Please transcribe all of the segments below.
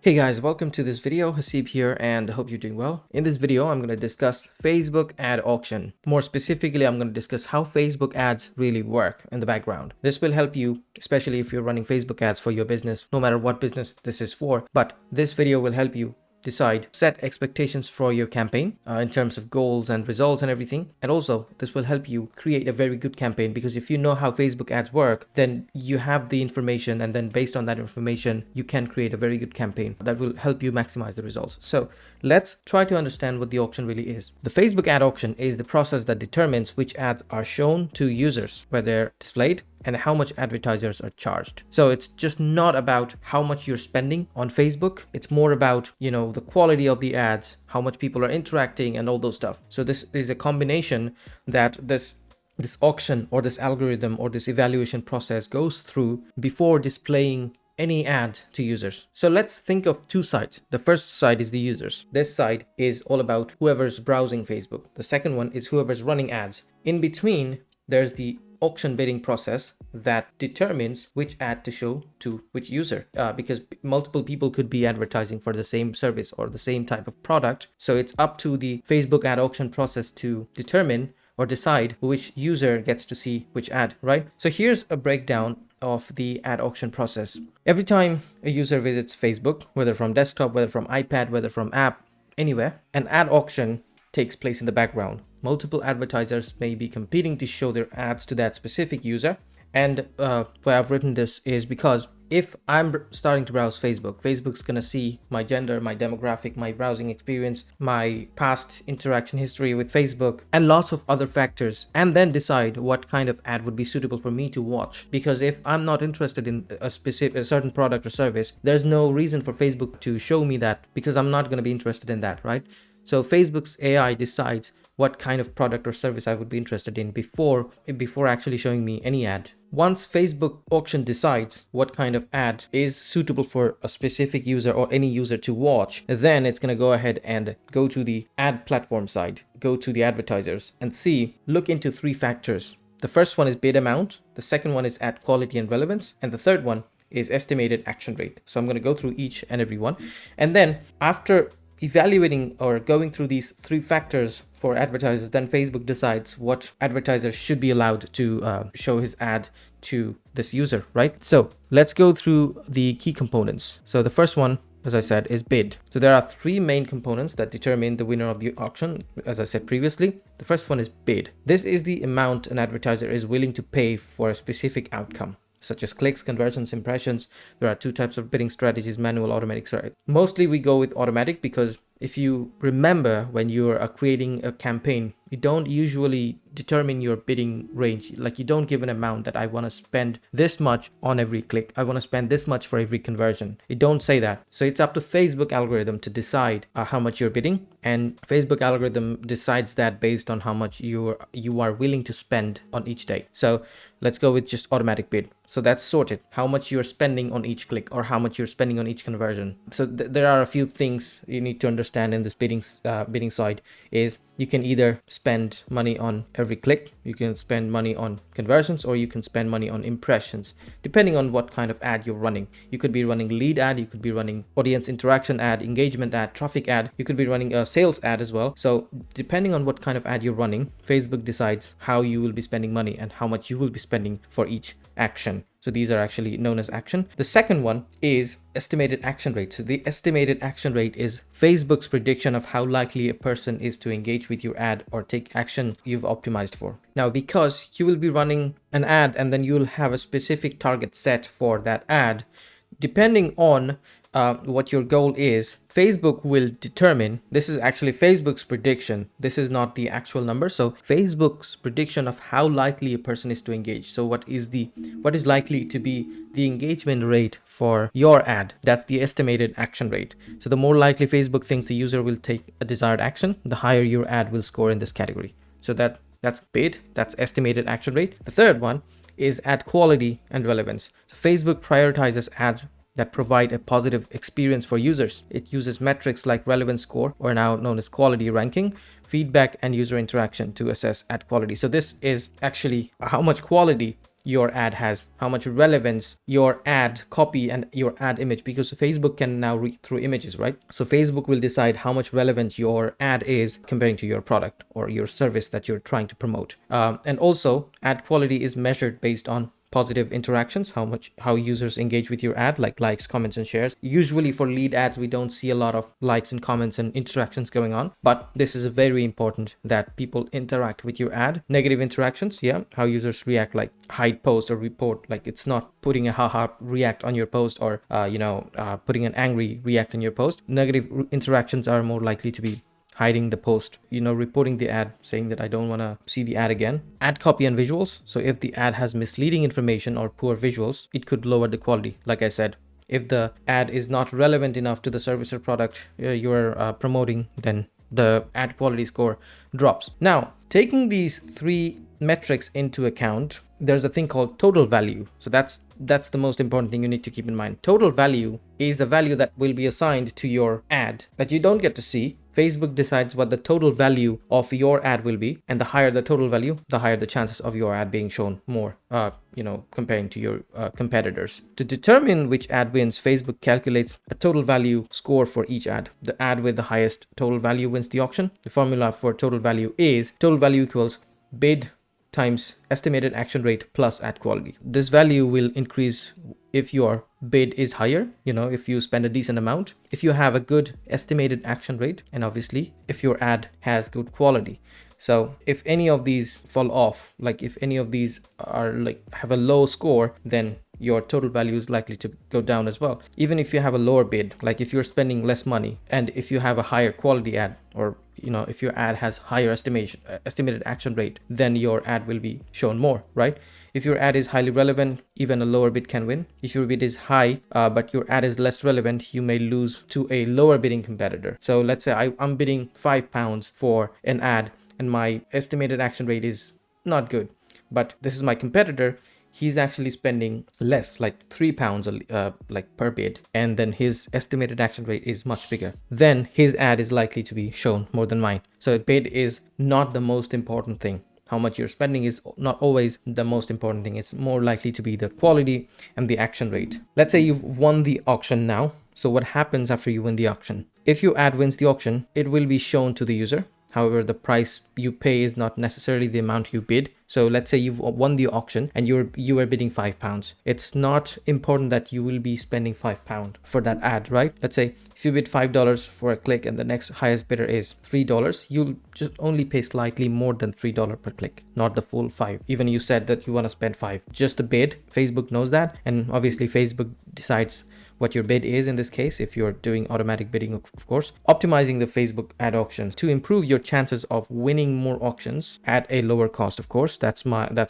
Hey guys, welcome to this video. Hasib here and I hope you're doing well. In this video, I'm going to discuss Facebook ad auction. More specifically, I'm going to discuss how Facebook ads really work in the background. This will help you, especially if you're running Facebook ads for your business, no matter what business this is for. But this video will help you set expectations for your campaign in terms of goals and results and everything. And also this will help you create a very good campaign, because if you know how Facebook ads work, then you have the information, and then based on that information you can create a very good campaign that will help you maximize the results. So let's try to understand what the auction really is. The Facebook ad auction is the process that determines which ads are shown to users, where they're displayed, and how much advertisers are charged. So it's just not about how much you're spending on Facebook. It's more about, the quality of the ads, how much people are interacting and all those stuff. So this is a combination that this auction or this algorithm or this evaluation process goes through before displaying any ad to users. So let's think of two sides. The first side is the users. This side is all about whoever's browsing Facebook. The second one is whoever's running ads. In between, there's the auction bidding process that determines which ad to show to which user, because multiple people could be advertising for the same service or the same type of product. So it's up to the Facebook ad auction process to determine or decide which user gets to see which ad, right? So here's a breakdown of the ad auction process. Every time a user visits Facebook, whether from desktop, whether from iPad, whether from app, anywhere, an ad auction takes place in the background. Multiple advertisers may be competing to show their ads to that specific user. And why I've written this is because if I'm starting to browse Facebook, Facebook's gonna see my gender, my demographic, my browsing experience, my past interaction history with Facebook, and lots of other factors, and then decide what kind of ad would be suitable for me to watch. Because if I'm not interested in a certain product or service, there's no reason for Facebook to show me that, because I'm not gonna be interested in that, right? So Facebook's AI decides what kind of product or service I would be interested in before actually showing me any ad. Once Facebook auction decides what kind of ad is suitable for a specific user or any user to watch, then it's going to go ahead and go to the ad platform side, go to the advertisers and look into three factors. The first one is bid amount, the second one is ad quality and relevance, and the third one is estimated action rate. So I'm going to go through each and every one. And then after evaluating or going through these three factors for advertisers, then Facebook decides what advertiser should be allowed to show his ad to this user, right? So let's go through the key components. So the first one, as I said, is bid. So there are three main components that determine the winner of the auction, as I said previously. The first one is bid. This is the amount an advertiser is willing to pay for a specific outcome, such as clicks, conversions, impressions. There are two types of bidding strategies: manual, automatic. Mostly we go with automatic, because if you remember, when you're creating a campaign, you don't usually determine your bidding range. Like, you don't give an amount that I want to spend this much on every click, I want to spend this much for every conversion. You don't say that. So it's up to Facebook algorithm to decide how much you're bidding, and Facebook algorithm decides that based on how much you are willing to spend on each day. So let's go with just automatic bid. So that's sorted, how much you're spending on each click or how much you're spending on each conversion. So there are a few things you need to understand in this bidding side. Is you can either spend money on every click, you can spend money on conversions, or you can spend money on impressions, depending on what kind of ad you're running. You could be running lead ad, you could be running audience interaction ad, engagement ad, traffic ad, you could be running a sales ad as well. So depending on what kind of ad you're running, Facebook decides how you will be spending money and how much you will be spending for each action. So these are actually known as action. The second one is estimated action rate. So the estimated action rate is Facebook's prediction of how likely a person is to engage with your ad or take action you've optimized for. Now, because you will be running an ad and then you'll have a specific target set for that ad, depending on what your goal is, Facebook will determine. This is actually Facebook's prediction. This is not the actual number. So Facebook's prediction of how likely a person is to engage. So what is likely to be the engagement rate for your ad? That's the estimated action rate. So the more likely Facebook thinks the user will take a desired action, the higher your ad will score in this category. So that's bid, that's estimated action rate. The third one is ad quality and relevance. So Facebook prioritizes ads that provide a positive experience for users. It uses metrics like relevance score, or now known as quality ranking, feedback, and user interaction to assess ad quality. So this is actually how much quality your ad has, how much relevance your ad copy and your ad image, because Facebook can now read through images, right? So Facebook will decide how much relevant your ad is comparing to your product or your service that you're trying to promote. And also ad quality is measured based on positive interactions, how users engage with your ad, like likes, comments, and shares. Usually for lead ads, we don't see a lot of likes and comments and interactions going on, but this is very important that people interact with your ad. Negative interactions, yeah, how users react, like hide post or report, like it's not putting a haha react on your post, or putting an angry react on your post. Negative interactions are more likely to be hiding the post, reporting the ad, saying that I don't want to see the ad again. Ad copy and visuals. So if the ad has misleading information or poor visuals, it could lower the quality. Like I said, if the ad is not relevant enough to the service or product you're promoting, then the ad quality score drops. Now, taking these three metrics into account, there's a thing called total value. So that's the most important thing you need to keep in mind. Total value is a value that will be assigned to your ad that you don't get to see. Facebook decides what the total value of your ad will be, and the higher the total value, the higher the chances of your ad being shown more, comparing to your competitors. To determine which ad wins, Facebook calculates a total value score for each ad. The ad with the highest total value wins the auction. The formula for total value is total value equals bid times estimated action rate plus ad quality. This value will increase if your bid is higher, if you spend a decent amount, if you have a good estimated action rate, and obviously if your ad has good quality. So if any of these fall off, like if any of these are have a low score, then your total value is likely to go down as well. Even if you have a lower bid, like if you're spending less money, and if you have a higher quality ad, or if your ad has higher estimated action rate, then your ad will be shown more, right? If your ad is highly relevant, even a lower bid can win. If your bid is high, but your ad is less relevant, you may lose to a lower bidding competitor. So let's say I'm bidding £5 for an ad, and my estimated action rate is not good, but this is my competitor. He's actually spending less, like £3 per bid, and then his estimated action rate is much bigger. Then his ad is likely to be shown more than mine. So bid is not the most important thing. How much you're spending is not always the most important thing. It's more likely to be the quality and the action rate. Let's say you've won the auction now. So what happens after you win the auction? If your ad wins the auction, it will be shown to the user. However, the price you pay is not necessarily the amount you bid. So let's say you've won the auction and you are bidding £5. It's not important that you will be spending £5 for that ad, right? Let's say if you bid $5 for a click and the next highest bidder is $3, you'll just only pay slightly more than $3 per click, not the full $5. Even you said that you want to spend $5. Just the bid, Facebook knows that. And obviously Facebook decides what your bid is in this case, if you're doing automatic bidding, of course. Optimizing the Facebook ad auctions to improve your chances of winning more auctions at a lower cost, of course. That's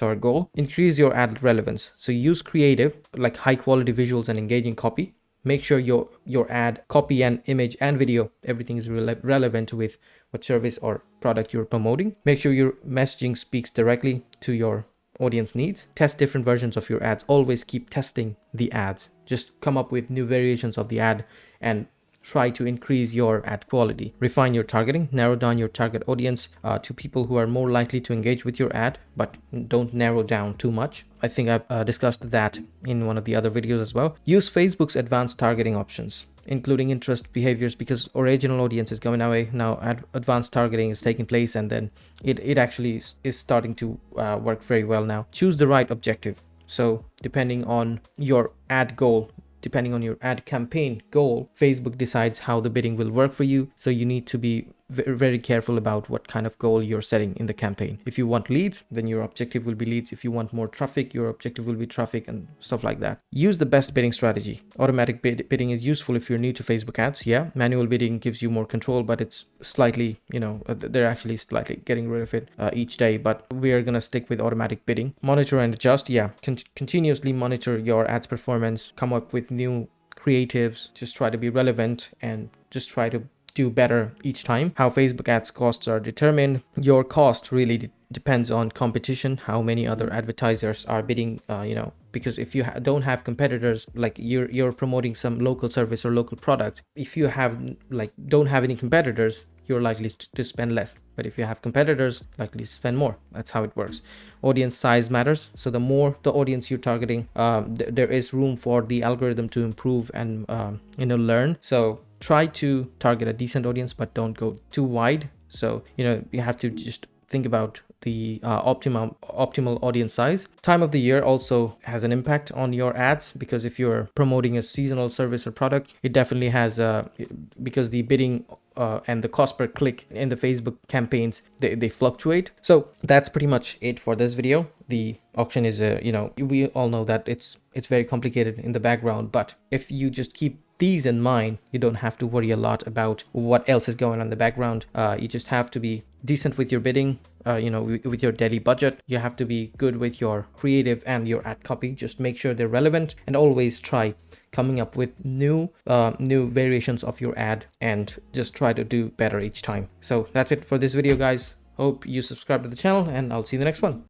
our goal. Increase your ad relevance. So use creative, like high quality visuals and engaging copy. Make sure your ad copy and image and video, everything is relevant with what service or product you're promoting. Make sure your messaging speaks directly to your audience needs. Test different versions of your ads. Always keep testing the ads. Just come up with new variations of the ad and try to increase your ad quality. Refine your targeting. Narrow down your target audience to people who are more likely to engage with your ad, but don't narrow down too much. I think I've discussed that in one of the other videos as well. Use Facebook's advanced targeting options, including interest behaviors, because original audience is going away. Now advanced targeting is taking place, and then it actually is starting to work very well now. Choose the right objective. So depending on your ad goal, depending on your ad campaign goal, Facebook decides how the bidding will work for you. So you need to be very careful about what kind of goal you're setting in the campaign. If you want leads, then your objective will be leads. If you want more traffic, your objective will be traffic, and stuff like that. Use the best bidding strategy. Automatic bidding is useful if you're new to Facebook ads. Yeah, manual bidding gives you more control, but it's slightly, they're actually slightly getting rid of it each day, but we are going to stick with automatic bidding. Monitor and adjust. Yeah, continuously monitor your ads performance, come up with new creatives, just try to be relevant and just try to do better each time. How Facebook ads costs are determined. Your cost really depends on competition, how many other advertisers are bidding, because if you don't have competitors, like you're promoting some local service or local product, if you have don't have any competitors, you're likely to spend less. But if you have competitors, likely to spend more. That's how it works. Audience size matters. So the more the audience you're targeting, there is room for the algorithm to improve and learn. So try to target a decent audience, but don't go too wide. So you have to just think about the optimal audience size. Time of the year also has an impact on your ads, because if you're promoting a seasonal service or product, it definitely has because the bidding and the cost per click in the Facebook campaigns, they fluctuate. So that's pretty much it for this video. The auction is we all know that it's very complicated in the background, but if you just keep these in mind, you don't have to worry a lot about what else is going on in the background. You just have to be decent with your bidding, with your daily budget. You have to be good with your creative and your ad copy. Just make sure they're relevant, and always try coming up with new variations of your ad, and just try to do better each time. So that's it for this video, guys. Hope you subscribe to the channel, and I'll see you in the next one.